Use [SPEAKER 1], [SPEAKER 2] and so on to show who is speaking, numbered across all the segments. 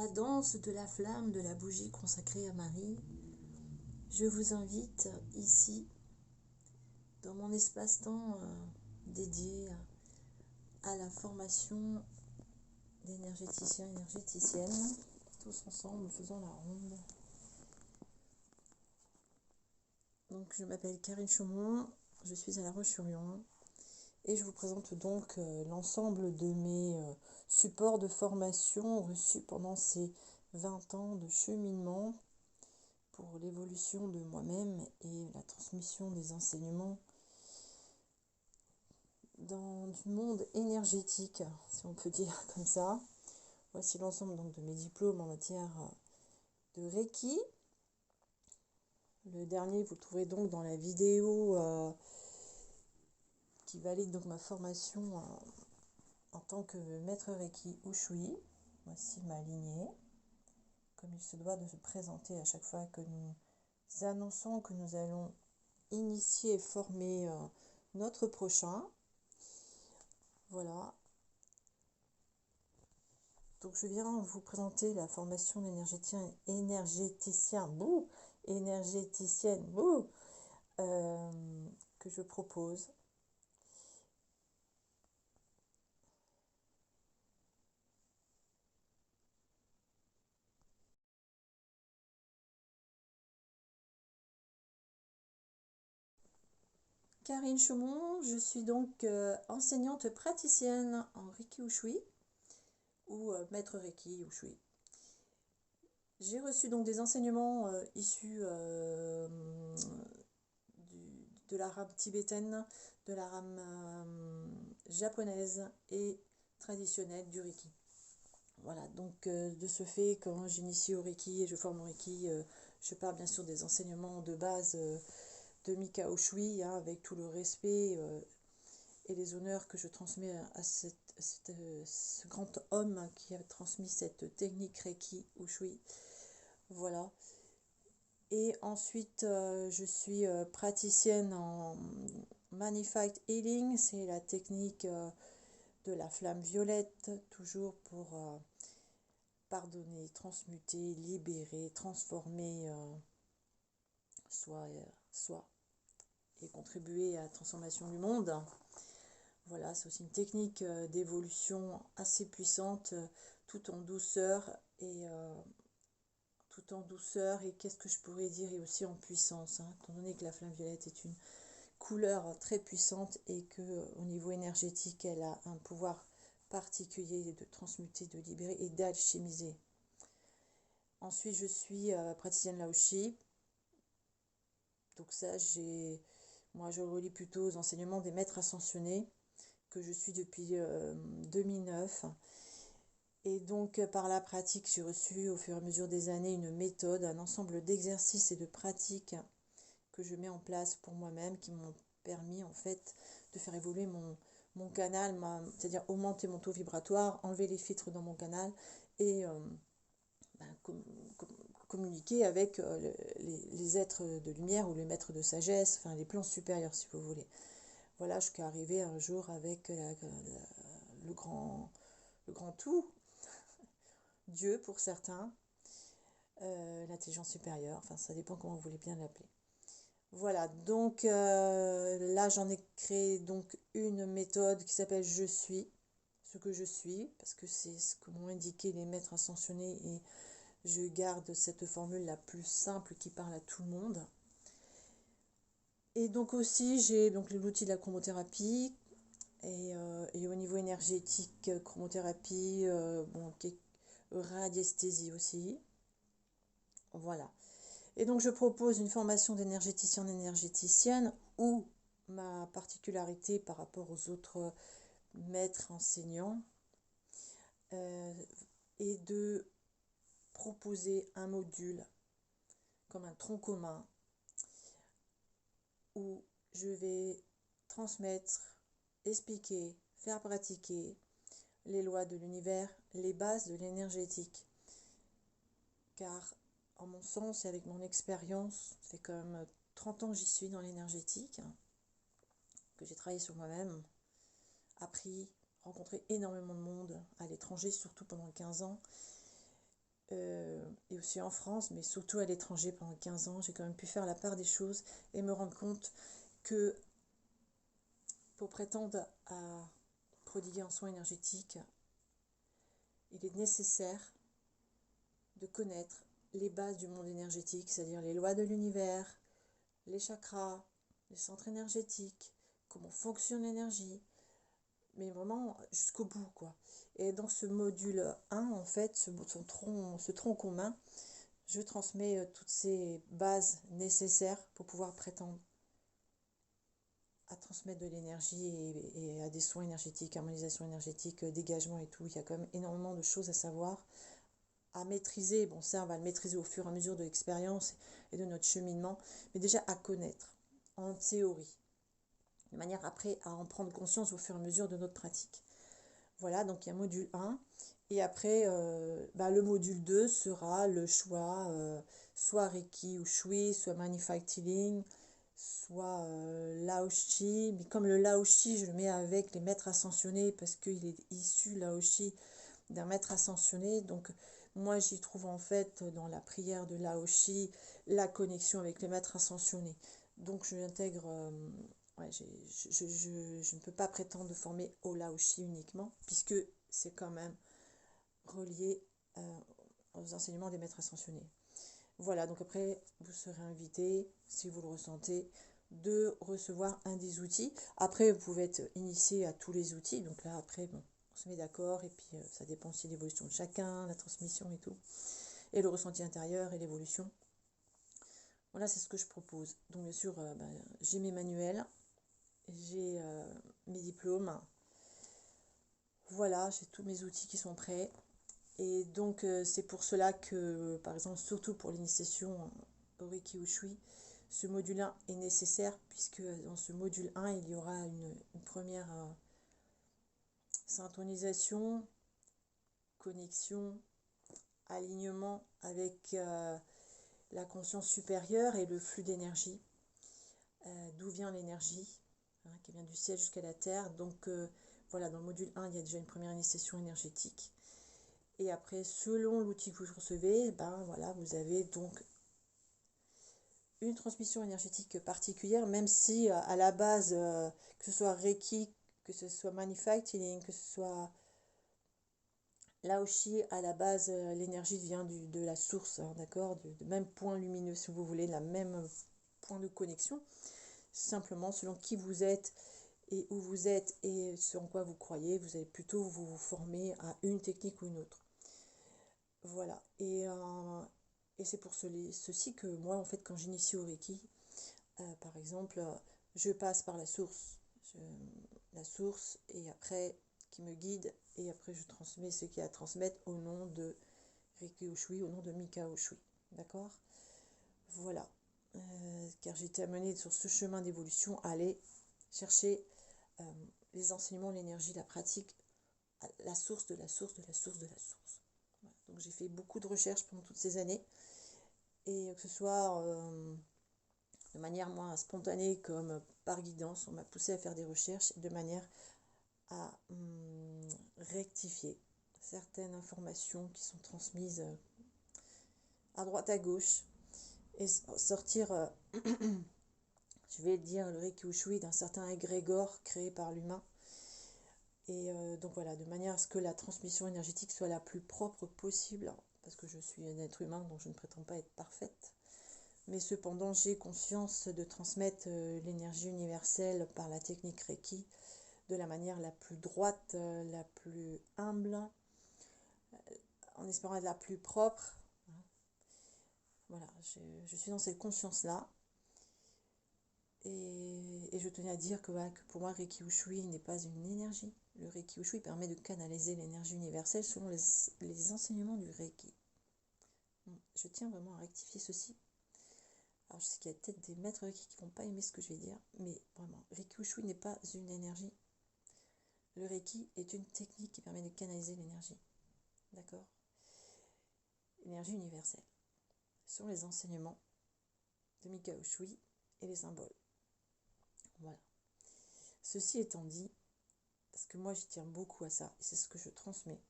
[SPEAKER 1] la danse de la flamme de la bougie consacrée à Marie, je vous invite ici, dans mon espace-temps dédié à la formation d'énergéticiens et énergéticiennes, tous ensemble faisant la ronde. Donc je m'appelle Karine Chaumont, je suis à La Roche-sur-Yon et je vous présente donc l'ensemble de mes supports de formation reçus pendant ces 20 ans de cheminement pour l'évolution de moi-même et la transmission des enseignements dans du monde énergétique, si on peut dire comme ça. Voici l'ensemble donc de mes diplômes en matière de Reiki. Le dernier, vous le trouverez donc dans la vidéo qui valide donc ma formation en tant que maître Reiki Ushui. Voici ma lignée, comme il se doit de se présenter à chaque fois que nous annonçons que nous allons initier et former notre prochain. Voilà. Donc je viens vous présenter la formation énergéticienne, que je propose. Karine Chaumont, je suis donc enseignante praticienne en Reiki Ushui ou maître Reiki Ushui. J'ai reçu donc des enseignements issus de la rame tibétaine, de la rame japonaise et traditionnelle du Reiki. Voilà, donc de ce fait, quand j'initie au Reiki et je forme au Reiki, je parle bien sûr des enseignements de base de Mika Ushui, avec tout le respect et les honneurs que je transmets à ce grand homme qui a transmis cette technique Reiki Ushui. Voilà. Et ensuite, je suis praticienne en Magnified Healing, c'est la technique de la flamme violette, toujours pour pardonner, transmuter, libérer, transformer soi et contribuer à la transformation du monde. Voilà, c'est aussi une technique d'évolution assez puissante, tout en douceur et qu'est-ce que je pourrais dire, et aussi en puissance, étant donné que la flamme violette est une couleur très puissante et que au niveau énergétique elle a un pouvoir particulier de transmuter, de libérer et d'alchimiser. Ensuite je suis praticienne Laoshi, donc ça moi je relie plutôt aux enseignements des maîtres ascensionnés que je suis depuis 2009. Et donc, par la pratique, j'ai reçu au fur et à mesure des années une méthode, un ensemble d'exercices et de pratiques que je mets en place pour moi-même, qui m'ont permis en fait de faire évoluer mon canal, c'est-à-dire augmenter mon taux vibratoire, enlever les filtres dans mon canal et communiquer avec les êtres de lumière ou les maîtres de sagesse, enfin les plans supérieurs si vous voulez. Voilà, je suis arrivée un jour avec le grand tout, Dieu pour certains, l'intelligence supérieure, enfin ça dépend comment vous voulez bien l'appeler. Voilà, donc là j'en ai créé donc une méthode qui s'appelle Je suis, ce que je suis, parce que c'est ce que m'ont indiqué les maîtres ascensionnés et je garde cette formule la plus simple qui parle à tout le monde. Et donc aussi j'ai donc l'outil de la chromothérapie et au niveau énergétique, chromothérapie, radiesthésie aussi. Voilà. Et donc je propose une formation d'énergéticien énergéticienne où ma particularité par rapport aux autres maîtres enseignants est de proposer un module comme un tronc commun où je vais transmettre, expliquer, faire pratiquer les lois de l'univers, les bases de l'énergétique. Car en mon sens et avec mon expérience, ça fait quand même 30 ans que j'y suis dans l'énergétique, que j'ai travaillé sur moi-même, appris, rencontré énormément de monde, à l'étranger surtout pendant 15 ans. et aussi en France, mais surtout à l'étranger pendant 15 ans, j'ai quand même pu faire la part des choses et me rendre compte que pour prétendre à prodiguer un soin énergétique, il est nécessaire de connaître les bases du monde énergétique, c'est-à-dire les lois de l'univers, les chakras, les centres énergétiques, comment fonctionne l'énergie, mais vraiment jusqu'au bout, quoi. Et dans ce module 1, en fait, ce tronc commun, je transmets toutes ces bases nécessaires pour pouvoir prétendre à transmettre de l'énergie et à des soins énergétiques, harmonisation énergétique, dégagement et tout. Il y a quand même énormément de choses à savoir, à maîtriser. Bon, ça, on va le maîtriser au fur et à mesure de l'expérience et de notre cheminement, mais déjà à connaître en théorie, de manière après à en prendre conscience au fur et à mesure de notre pratique. Voilà, donc il y a module 1. Et après, le module 2 sera le choix, soit Reiki ou Shui, soit Magnified Healing, soit Lao-Shi. Mais comme le Lao-Shi, je le mets avec les maîtres ascensionnés parce qu'il est issu, Lao-Shi, d'un maître ascensionné. Donc moi, j'y trouve en fait dans la prière de Lao-Shi la connexion avec les maîtres ascensionnés. Donc je l'intègre. Ouais, je ne peux pas prétendre de former au Lao-Shi uniquement, puisque c'est quand même relié aux enseignements des maîtres ascensionnés. Voilà, donc après, vous serez invité, si vous le ressentez, de recevoir un des outils. Après, vous pouvez être initié à tous les outils. Donc là, après, bon, on se met d'accord. Et puis, ça dépend aussi de l'évolution de chacun, la transmission et tout. Et le ressenti intérieur et l'évolution. Voilà, c'est ce que je propose. Donc, bien sûr, j'ai mes manuels. J'ai mes diplômes. Voilà, j'ai tous mes outils qui sont prêts. Et donc, c'est pour cela que, par exemple, surtout pour l'initiation au Reiki ou Shui, ce module 1 est nécessaire, puisque dans ce module 1, il y aura une première syntonisation, connexion, alignement avec la conscience supérieure et le flux d'énergie, d'où vient l'énergie, qui vient du ciel jusqu'à la terre. Donc, voilà, dans le module 1, il y a déjà une première initiation énergétique. Et après, selon l'outil que vous recevez, voilà, vous avez donc une transmission énergétique particulière, même si à la base, que ce soit Reiki, que ce soit Magnified Healing, que ce soit Lao-Shi, à la base, l'énergie vient de la source, hein, d'accord, du même point lumineux, si vous voulez, la même point de connexion. Simplement, selon qui vous êtes et où vous êtes et ce en quoi vous croyez, vous allez plutôt vous former à une technique ou une autre. Voilà. Et c'est pour ceci que moi, en fait, quand j'initie au Reiki, par exemple, je passe par la source. La source, et après, qui me guide, et après, je transmets ce qu'il y a à transmettre au nom de Reiki Ushui, au nom de Mika Ushui. D'accord? Voilà. Car j'ai été amenée sur ce chemin d'évolution à aller chercher les enseignements, l'énergie, la pratique, la source de la source de la source de la source. Voilà. Donc j'ai fait beaucoup de recherches pendant toutes ces années, et que ce soit de manière moins spontanée comme par guidance, on m'a poussé à faire des recherches de manière à rectifier certaines informations qui sont transmises à droite à gauche et sortir, je vais dire, le Reiki Ushui d'un certain égrégore créé par l'humain. Et donc voilà, de manière à ce que la transmission énergétique soit la plus propre possible, parce que je suis un être humain, donc je ne prétends pas être parfaite. Mais cependant, j'ai conscience de transmettre l'énergie universelle par la technique Reiki de la manière la plus droite, la plus humble, en espérant être la plus propre. Voilà, je suis dans cette conscience-là. Et je tenais à dire que pour moi, Reiki Ushui n'est pas une énergie. Le Reiki Ushui permet de canaliser l'énergie universelle selon les enseignements du Reiki. Je tiens vraiment à rectifier ceci. Alors je sais qu'il y a peut-être des maîtres Reiki qui ne vont pas aimer ce que je vais dire, mais vraiment, Reiki Ushui n'est pas une énergie. Le Reiki est une technique qui permet de canaliser l'énergie. D'accord? L'énergie universelle. Ce sont les enseignements de Mika Ushui et les symboles. Voilà. Ceci étant dit, parce que moi j'y tiens beaucoup à ça, et c'est ce que je transmets,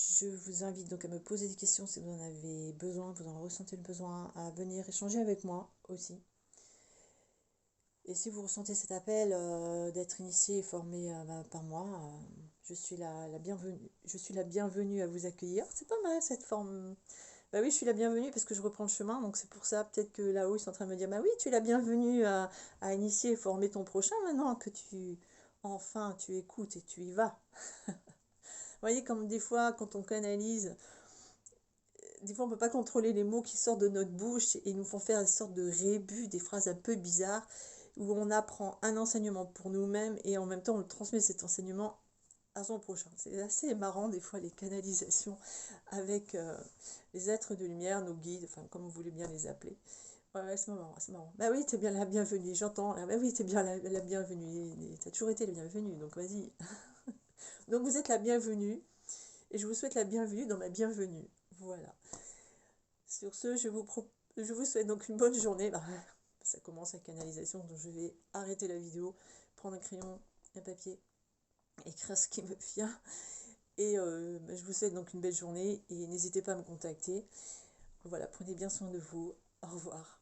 [SPEAKER 1] Je vous invite donc à me poser des questions si vous en avez besoin, vous en ressentez le besoin, à venir échanger avec moi aussi. Et si vous ressentez cet appel d'être initié et formé par moi, je suis la bienvenue. Je suis la bienvenue à vous accueillir. C'est pas mal cette forme. Bah oui, je suis la bienvenue parce que je reprends le chemin, donc c'est pour ça peut-être que là-haut ils sont en train de me dire, bah oui, tu es la bienvenue à initier et former ton prochain maintenant que tu écoutes et tu y vas. Vous voyez, comme des fois, quand on canalise, des fois on ne peut pas contrôler les mots qui sortent de notre bouche et ils nous font faire une sorte de rébus, des phrases un peu bizarres, où on apprend un enseignement pour nous-mêmes et en même temps on le transmet cet enseignement à son prochain. C'est assez marrant des fois les canalisations avec les êtres de lumière, nos guides, enfin comme vous voulez bien les appeler. Ouais, ouais, c'est marrant, c'est marrant. Bah oui, t'es bien la bienvenue, j'entends. Ah bah oui, t'es bien la bienvenue. T'as toujours été la bienvenue, donc vas-y. Donc vous êtes la bienvenue et je vous souhaite la bienvenue dans ma bienvenue. Voilà. Sur ce, je vous souhaite donc une bonne journée. Bah, ça commence la canalisation, donc je vais arrêter la vidéo, prendre un crayon, un papier, écrire ce qui me vient. Et bah, je vous souhaite donc une belle journée et n'hésitez pas à me contacter. Voilà, prenez bien soin de vous. Au revoir.